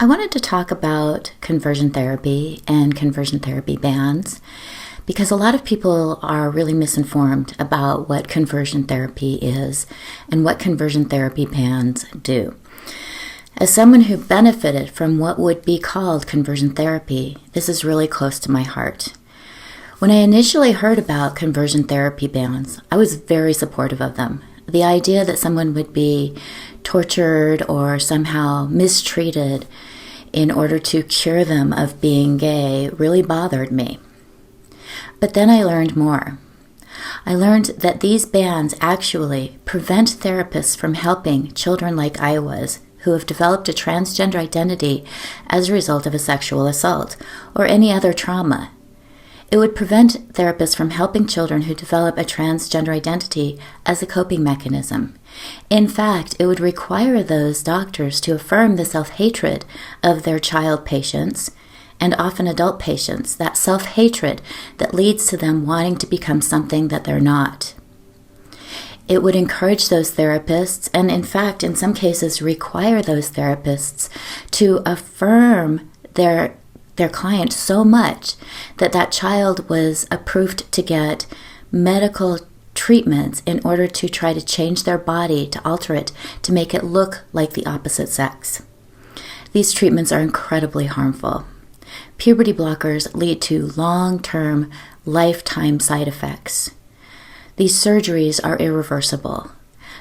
I wanted to talk about conversion therapy and conversion therapy bans because a lot of people are really misinformed about what conversion therapy is and what conversion therapy bans do. As someone who benefited from what would be called conversion therapy, this is really close to my heart. When I initially heard about conversion therapy bans, I was very supportive of them. The idea that someone would be tortured or somehow mistreated in order to cure them of being gay really bothered me. But then I learned more. I learned that these bans actually prevent therapists from helping children like I was, who have developed a transgender identity as a result of a sexual assault or any other trauma. It would prevent therapists from helping children who develop a transgender identity as a coping mechanism. In fact, it would require those doctors to affirm the self-hatred of their child patients and often adult patients, that self-hatred that leads to them wanting to become something that they're not. It would encourage those therapists, and in fact, in some cases, require those therapists to affirm their client so much that that child was approved to get medical treatments in order to try to change their body, to alter it, to make it look like the opposite sex. These treatments are incredibly harmful. Puberty blockers lead to long-term, lifetime side effects. These surgeries are irreversible.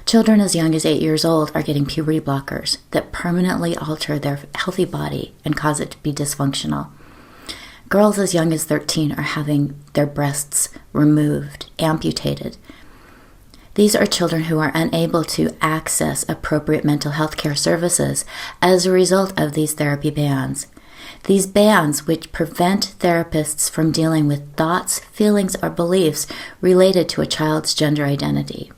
Children as young as 8 years old are getting puberty blockers that permanently alter their healthy body and cause it to be dysfunctional. Girls as young as 13 are having their breasts removed, amputated. These are children who are unable to access appropriate mental health care services as a result of these therapy bans. These bans, which prevent therapists from dealing with thoughts, feelings, or beliefs related to a child's gender identity.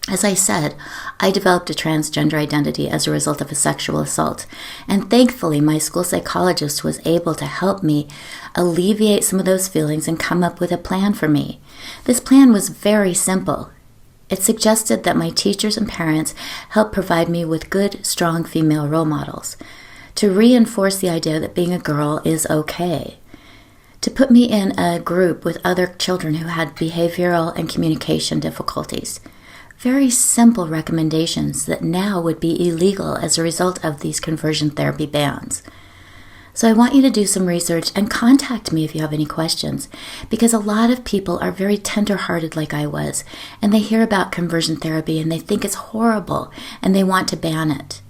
As I said, I developed a transgender identity as a result of a sexual assault, and thankfully my school psychologist was able to help me alleviate some of those feelings and come up with a plan for me. This plan was very simple. It suggested that my teachers and parents help provide me with good, strong female role models, to reinforce the idea that being a girl is okay, to put me in a group with other children who had behavioral and communication difficulties. Very simple recommendations that now would be illegal as a result of these conversion therapy bans. So I want you to do some research and contact me if you have any questions, because a lot of people are very tender-hearted like I was, and they hear about conversion therapy and they think it's horrible and they want to ban it.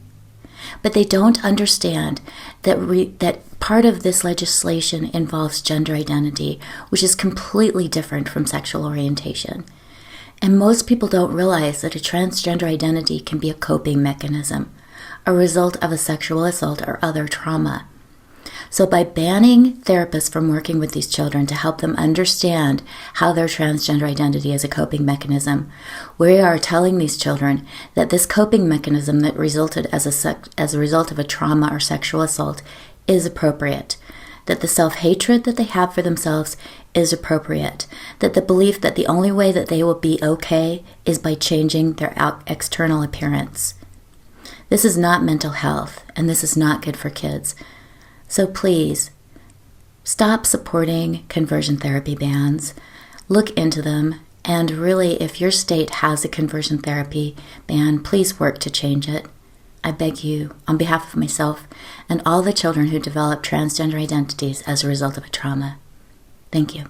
But they don't understand that part of this legislation involves gender identity, which is completely different from sexual orientation. And most people don't realize that a transgender identity can be a coping mechanism, a result of a sexual assault or other trauma. So by banning therapists from working with these children to help them understand how their transgender identity is a coping mechanism, we are telling these children that this coping mechanism that resulted as a result of a trauma or sexual assault is appropriate, that the self-hatred that they have for themselves is appropriate, that the belief that the only way that they will be okay is by changing their external appearance. This is not mental health, and this is not good for kids. So please, stop supporting conversion therapy bans, look into them, and really, if your state has a conversion therapy ban, please work to change it. I beg you, on behalf of myself and all the children who develop transgender identities as a result of a trauma. Thank you.